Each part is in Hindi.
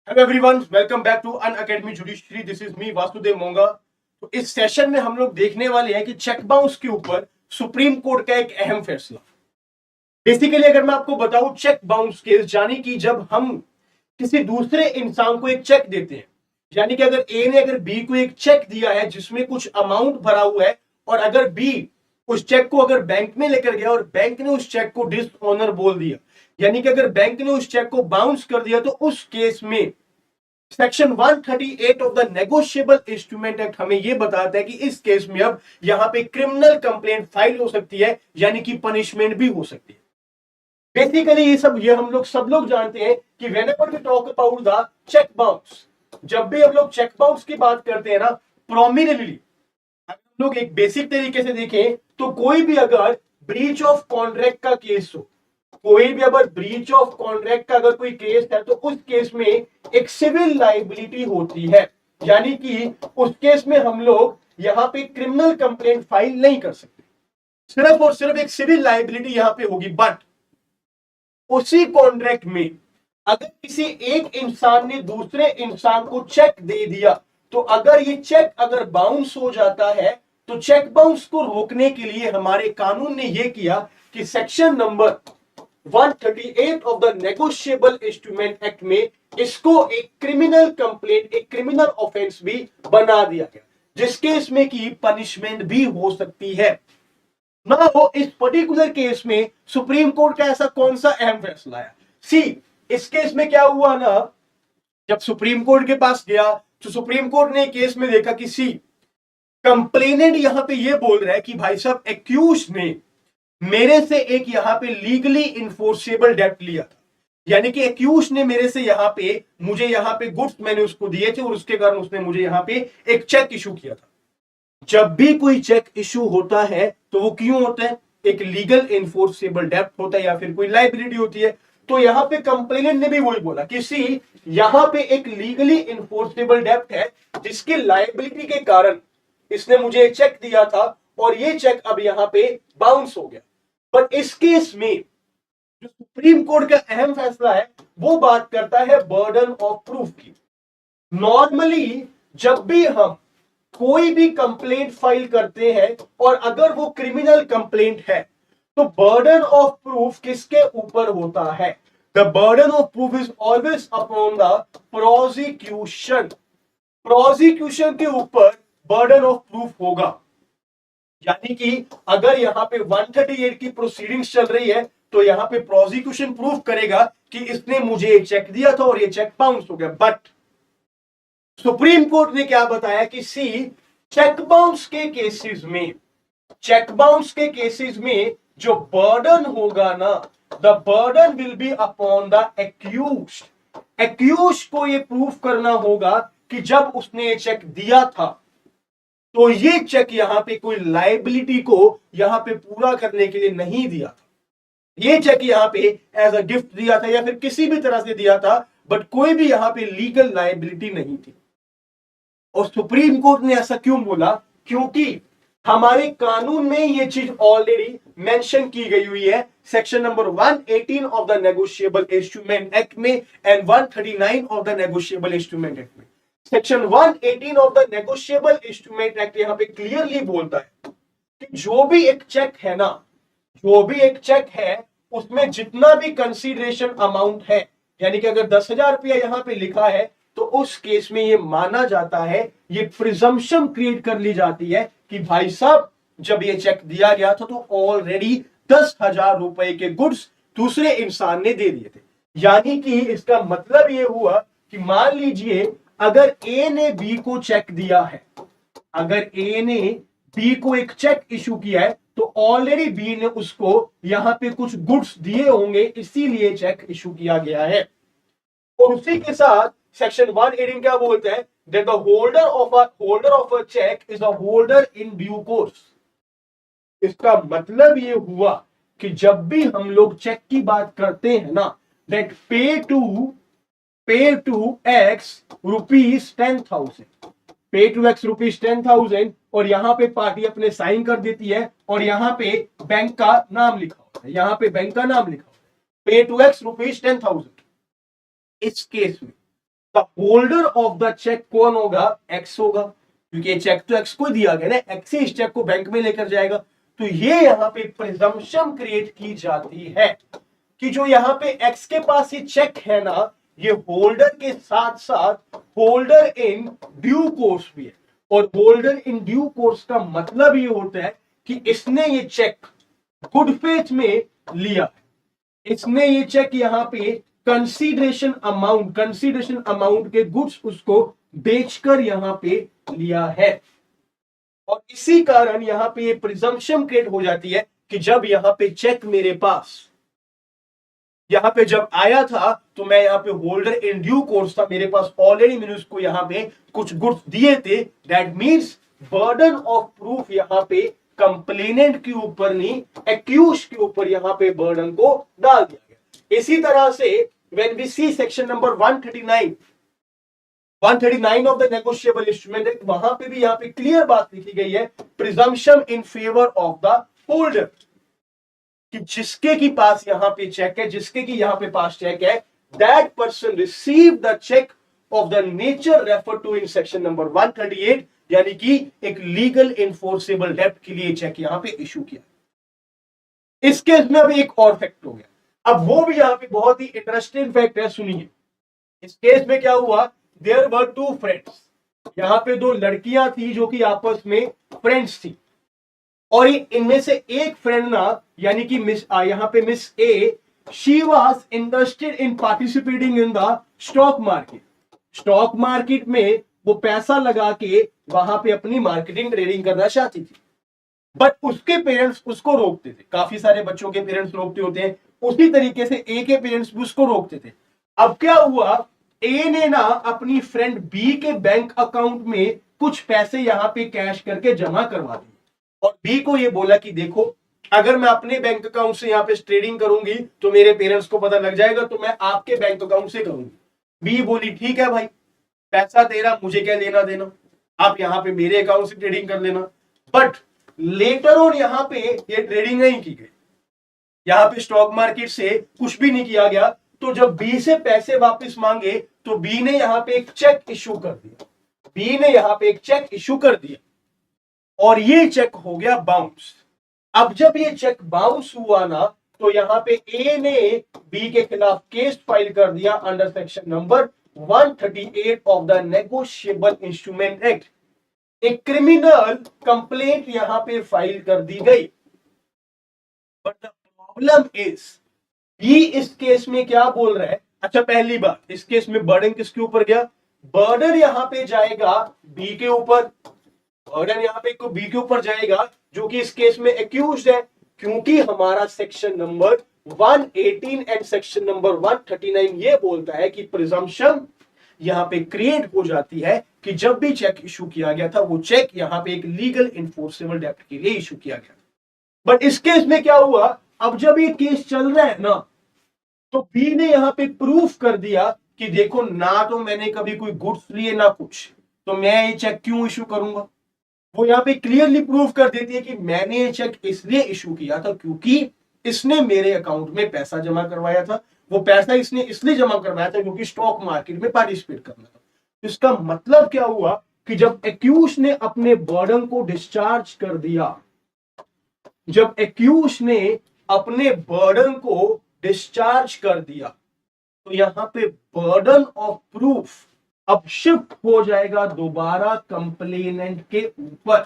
Hello everyone, welcome back to Unacademy judiciary. This is me Vasudev Monga. तो इस सेशन में हम लोग देखने वाले हैं कि चेक बाउंस के ऊपर सुप्रीम कोर्ट का एक अहम फैसला। बेसिकली अगर मैं आपको बताऊं, चेक बाउंस केस यानी कि जब हम किसी दूसरे इंसान को एक चेक देते हैं, यानी कि अगर ए ने अगर बी को एक चेक दिया है जिसमें कुछ अमाउंट भरा हुआ है, और अगर बी उस चेक को अगर बैंक में लेकर गया और बैंक ने उस चेक को डिसऑनर बोल दिया, यानी कि अगर बैंक ने उस चेक को बाउंस कर दिया, तो उस केस में section 138 of the negotiable instrument act हमें यह बताता है कि इस केस में अब यहां पे क्रिमिनल कंप्लेंट फाइल हो सकती है, यानी कि पनिशमेंट भी हो सकती है। बेसिकली ये हम लोग सब लोग जानते हैं कि whenever we talk about the cheque bounce, जब भी हम लोग चेक बाउंस की बात करते हैं ना, प्रोमिनेंटली हम लोग एक बेसिक तरीके से देखें तो कोई भी अगर ब्रीच ऑफ कॉन्ट्रैक्ट का केस हो, कोई भी अगर ब्रीच ऑफ कॉन्ट्रैक्ट का अगर कोई केस है, तो उस केस में एक सिविल लाइबिलिटी होती है, यानी कि उस केस में हम लोग यहां पे क्रिमिनल कंप्लेंट फाइल नहीं कर सकते, सिर्फ और सिर्फ एक सिविल लाइबिलिटी यहां पे होगी। बट उसी कॉन्ट्रैक्ट में अगर किसी एक इंसान ने दूसरे इंसान को चेक दे दिया, तो अगर ये चेक अगर बाउंस हो जाता है, तो चेक बाउंस को रोकने के लिए हमारे कानून ने यह किया कि section number 138 of the negotiable instrument act में इसको एक क्रिमिनल कंप्लेंट, एक क्रिमिनल ऑफेंस भी बना दिया गया, जिसके इसमें की पनिशमेंट भी हो सकती है ना। हो इस पर्टिकुलर केस में सुप्रीम कोर्ट का ऐसा कौन सा अहम फैसला है? सी, इस केस में क्या हुआ ना, जब सुप्रीम कोर्ट के पास गया तो सुप्रीम कोर्ट ने केस में देखा कि सी, कंप्लेनेंट यहां पे ये बोल रहा है कि भाई साहब एक्यूज ने मेरे से एक यहां पे लीगली इन्फोर्सेबल डेब्ट लिया था, यानी कि एक्यूज ने मेरे से यहां पे मुझे यहां पे गुड्स मैंने उसको दिए थे और उसके कारण उसने मुझे यहां पे एक चेक इशू किया था। जब भी कोई चेक इशू होता है तो वो क्यों होता है? एक लीगल इन्फोर्सेबल डेब्ट होता है या फिर कोई लाइबिलिटी होती है। तो यहां पे कंप्लेनेंट ने भी वही बोला कि सी, यहां पे एक लीगली इन्फोर्सेबल डेब्ट है जिसकी लाइबिलिटी के कारण इसने मुझे एक चेक दिया था और ये चेक अब यहां पे बाउंस हो गया। बट इस केस में जो सुप्रीम कोर्ट का अहम फैसला है वो बात करता है बर्डन ऑफ प्रूफ की। नॉर्मली जब भी हम कोई भी कंप्लेंट फाइल करते हैं और अगर वो क्रिमिनल कंप्लेंट है, तो बर्डन ऑफ प्रूफ किसके ऊपर होता है? The burden of proof is always upon the prosecution. Prosecution के ऊपर बर्डन ऑफ प्रूफ होगा, यानी कि अगर यहां पे 138 की प्रोसीडिंग्स चल रही है, तो यहां पे प्रोसिक्यूशन प्रूफ करेगा कि इसने मुझे एक चेक दिया था और ये चेक बाउंस हो गया। बट सुप्रीम कोर्ट ने क्या बताया कि सी, चेक बाउंस के केसेस में, चेक बाउंस के केसेस में जो बर्डन होगा ना, the burden will be upon the accused. Accused को ये प्रूफ करना होगा कि जब उसने ये चेक दिया था, तो ये चेक यहां पे कोई लाइबिलिटी को यहां पे पूरा करने के लिए नहीं दिया था, ये चेक यहां पे एज अ गिफ्ट दिया था या फिर किसी भी तरह से दिया था, बट कोई भी यहां पे लीगल लाइबिलिटी नहीं थी। और सुप्रीम कोर्ट ने ऐसा क्यों बोला? क्योंकि हमारे कानून में ये चीज ऑलरेडी मेंशन की गई हुई है section number 118 of the negotiable instrument act में and 139 of the negotiable instrument act में। Section 118 of the negotiable instrument act यहां पे क्लियरली बोलता है कि जो भी एक चेक है ना, जो भी एक चेक है उसमें जितना भी कंसीडरेशन अमाउंट है, यानी कि अगर 10,000 रुपया यहां पे लिखा है, तो उस केस में यह माना जाता है, ये प्रिजम्पशन क्रिएट कर ली जाती है कि भाई साहब जब ये चेक दिया गया था तो ऑलरेडी 10,000 रुपए के गुड्स दूसरे इंसान ने दे दिए थे। यानी कि इसका मतलब यह हुआ कि मान लीजिए अगर ए ने बी को चेक दिया है, अगर ए ने बी को एक चेक इशू किया है, तो ऑलरेडी बी ने उसको यहां पे कुछ गुड्स दिए होंगे, इसीलिए चेक इशू किया गया है। और उसी के साथ सेक्शन 118 क्या बोलते हैं? that the holder of a check is a holder in due course। इसका मतलब ये हुआ कि जब भी हम लोग चेक की बात करते हैं ना, that pay to x rupees 10,000, पे टू एक्स रुपीज 10,000, और यहां पे पार्टी अपने साइन कर देती है और यहां पे बैंक का नाम लिखा होता है, यहां पे बैंक का नाम लिखा होता है, पे टू एक्स रुपीज 10,000। इस केस में the holder of the cheque कौन होगा? एक्स होगा, क्योंकि ये चेक तो एक्स को दिया गया ना, एक्स ही इस चेक को बैंक में लेकर जाएगा। तो ये यहां पे प्रिजम्पशन क्रिएट की जाती है कि जो यहां पे एक्स के पास ये चेक है ना, ये होल्डर के साथ साथ होल्डर इन ड्यू कोर्स भी है। और होल्डर इन ड्यू कोर्स का मतलब ये होता है कि इसने ये चेक गुड फेथ में लिया, इसने ये चेक यहां पे कंसीडरेशन अमाउंट के गुड्स उसको बेचकर यहां पे लिया है। और इसी कारण यहां पे ये प्रिजम्पशन क्रिएट हो जाती है कि जब यहां पे चेक मेरे पास यहां पे जब आया था तो मैं यहां पे होल्डर इन ड्यू कोर्स था, मेरे पास ऑलरेडी मैंने उसको यहां पे कुछ गुड्स दिए थे। That means burden of proof यहां पे कंप्लेनेंट के ऊपर नहीं, एक्यूज के ऊपर यहां पे बर्डन को डाल दिया गया। इसी तरह से when we see section number 139 of the negotiable instrument act, वहां पे भी यहां पे क्लियर बात लिखी गई है, presumption in favour of the holder, कि जिसके की पास यहां पे चेक है, जिसके की यहां पे पास चेक है, that person receive the cheque of the nature refer to in section number 138, यानी कि एक लीगल इन्फोर्सेबल डेब्ट के लिए चेक यहां पे इशू किया। इस केस में अभी एक और फैक्ट हो गया, अब वो भी यहां पे बहुत ही इंटरेस्टिंग फैक्ट है, सुनिए। इस केस में क्या हुआ, देयर वर टू फ्रेंड्स, यहां पे दो लड़कियां थी जो कि आपस में फ्रेंड्स थी, और इनमें से एक फ्रेंड ना, यानी कि मिस यहां पे miss A, she was interested in participating in the stock market. Stock market में वो पैसा लगा के वहां पे अपनी मार्केटिंग ट्रेडिंग करना चाहती थी, बट उसके पेरेंट्स उसको रोकते थे। काफी सारे बच्चों के पेरेंट्स रोकते होते हैं, उसी तरीके से ए के पेरेंट्स भी उसको रोकते थे। अब क्या हुआ, ए ने ना अपनी फ्रेंड बी के बैंक अकाउंट में कुछ पैसे यहां पे कैश करके जमा करवा दिए, और बी को ये बोला कि देखो, अगर मैं अपने बैंक अकाउंट से यहां पे ट्रेडिंग करूंगी तो मेरे पेरेंट्स को पता लग जाएगा, तो मैं आपके बैंक अकाउंट से करूंगी। बी बोली ठीक है भाई, पैसा तेरा, मुझे क्या लेना देना, आप यहां पे मेरे अकाउंट से ट्रेडिंग कर लेना। बट लेटर ऑन यहां पे ये ट्रेडिंग नहीं की गई, यहां पे स्टॉक मार्केट से कुछ भी नहीं किया गया। तो जब बी से पैसे वापस मांगे तो बी ने यहां पे एक चेक इशू कर दिया, बी ने यहां पे एक चेक इशू कर दिया, और ये चेक हो गया बाउंस। अब जब ये चेक बाउंस हुआ ना, तो यहां पे ए ने बी के खिलाफ केस फाइल कर दिया under section number 138 of the negotiable instrument act. एक क्रिमिनल कंप्लेंट यहां पे फाइल कर दी गई। But the problem is, B इस केस में क्या बोल रहा है, अच्छा पहली बात, इस केस में बर्डन किसके ऊपर गया, बर्डन यहां पे जाएगा बी के ऊपर, बर्डन यहां पे बी के ऊपर जाएगा जो कि इस केस में एक्यूज्ड है, क्योंकि हमारा section number 118 and section number 139 ये बोलता है कि प्रिजम्पशन यहां पे क्रिएट हो जाती है कि जब भी चेक इशू किया गया था, वो चेक यहां पे एक लीगल इन्फोर्सेबल डेब्ट के लिए इशू किया गया। बट इस केस में क्या हुआ, अब जब ये केस चल रहा है ना, तो बी ने यहां पे प्रूफ कर दिया कि देखो ना, तो मैंने कभी कोई गुड्स लिए ना कुछ, तो मैं ये चेक क्यों इशू करूंगा। वो यहां पे क्लियरली प्रूफ कर देती है कि मैंने ये चेक इसलिए इशू किया था क्योंकि इसने मेरे अकाउंट में पैसा जमा करवाया था, वो पैसा इसने इसलिए जमा करवाया था क्योंकि स्टॉक मार्केट में पार्टिसिपेट करना था। इसका मतलब क्या हुआ कि जब एक्यूज ने अपने बर्डन को डिस्चार्ज कर दिया, जब एक्यूज ने अपने बर्डन को डिस्चार्ज कर दिया, तो यहां पे बर्डन ऑफ प्रूफ अब शिफ्ट हो जाएगा दोबारा कंप्लेनेंट के ऊपर।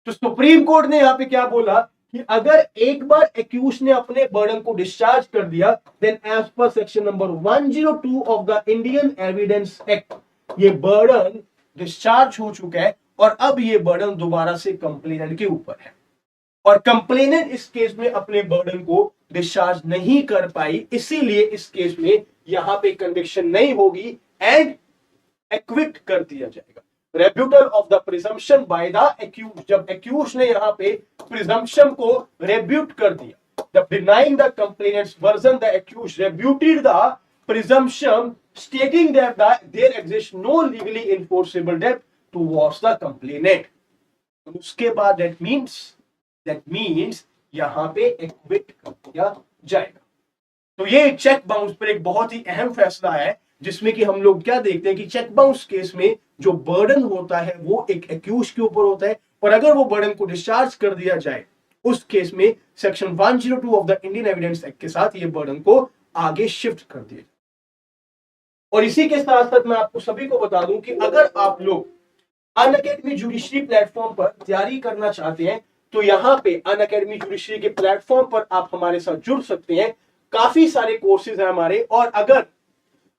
तो सुप्रीम कोर्ट ने यहां पे क्या बोला कि अगर एक बार एक्यूज ने अपने बर्डन को डिस्चार्ज कर दिया, then as per section number 102 of the Indian evidence act, ये बर्डन डिस्चार्ज हो चुका है, और अब ये बर्डन दोबारा से कंप्लेनेंट के ऊपर है, और कंप्लेनेंट इस केस में अपने बर्डन को डिस्चार्ज नहीं कर पाई, इसीलिए इस केस में यहां पे कन्विक्शन नहीं होगी एंड एक्विट कर दिया जाएगा। Rebuttal of the presumption by the accused, जब एक्यूज ने यहां पे प्रिजम्पशन को रेब्यूट कर दिया, जब denying the complainant's version, the accused rebutted the presumption stating that there exist no legally enforceable डेब्ट टुवर्ड्स द कंप्लेनेंट, उसके बाद दैट मींस यहां पे एक्विट कर दिया जाएगा। तो ये चेक बाउंस पर एक बहुत ही अहम फैसला है, जिसमें कि हम लोग क्या देखते हैं कि चेक बाउंस केस में जो बर्डन होता है वो एक एक्यूज के ऊपर होता है, और अगर वो बर्डन को डिस्चार्ज कर दिया जाए उस केस में section 102 of the Indian evidence act के साथ ये बर्डन को आगे शिफ्ट कर दिया। और इसी के साथ साथ मैं आपको सभी को बता दूं कि अगर आप लोग अनअकैडमी जुडिशरी प्लेटफॉर्म पर तैयारी करना चाहते हैं तो यहां पे अनअकैडमी जुडिशरी के प्लेटफॉर्म पर आप हमारे साथ जुड़ सकते हैं। काफी सारे कोर्सेज हैं हमारे, और अगर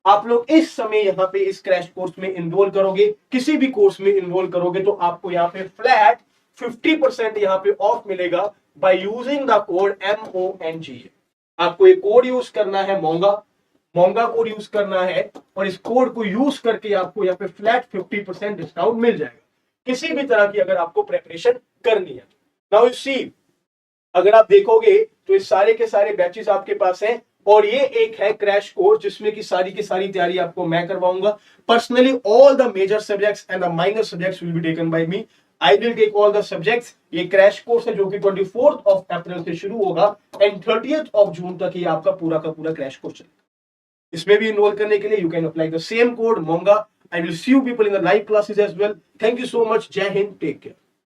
आप लोग इस समय यहां पे इस क्रैश कोर्स में इनरोल करोगे, किसी भी कोर्स में इनरोल करोगे, तो आपको यहां पे फ्लैट 50% यहां पे ऑफ मिलेगा by using the code MONGA। आपको एक कोड यूज करना है, मोंगा कोड यूज करना है, और इस कोड को यूज करके आपको यहाँ पे फ्लैट 50% डिस्काउंट मिल जाएगा किसी भी तरह की अगर आपको प्रेपरेशन करनी है। नाउ यू सी, अगर आप देखोगे तो ये सारे के सारे बैचेस आपके पास हैं, और ये एक है क्रैश कोर्स जिसमें की सारी तैयारी आपको मैं करवाऊंगा personally. All the major subjects and the minor subjects will be taken by me. I will take all the subjects. ये क्रैश कोर्स है जो कि 24 अप्रैल से शुरू होगा एंड 30 जून तक ये आपका पूरा का पूरा क्रैश कोर्स चलेगा। इसमें भी इनरोल करने के लिए you can apply the same code Monga. I will see you people in the live classes as well. Thank you so much. जय हिंद, टेक केयर।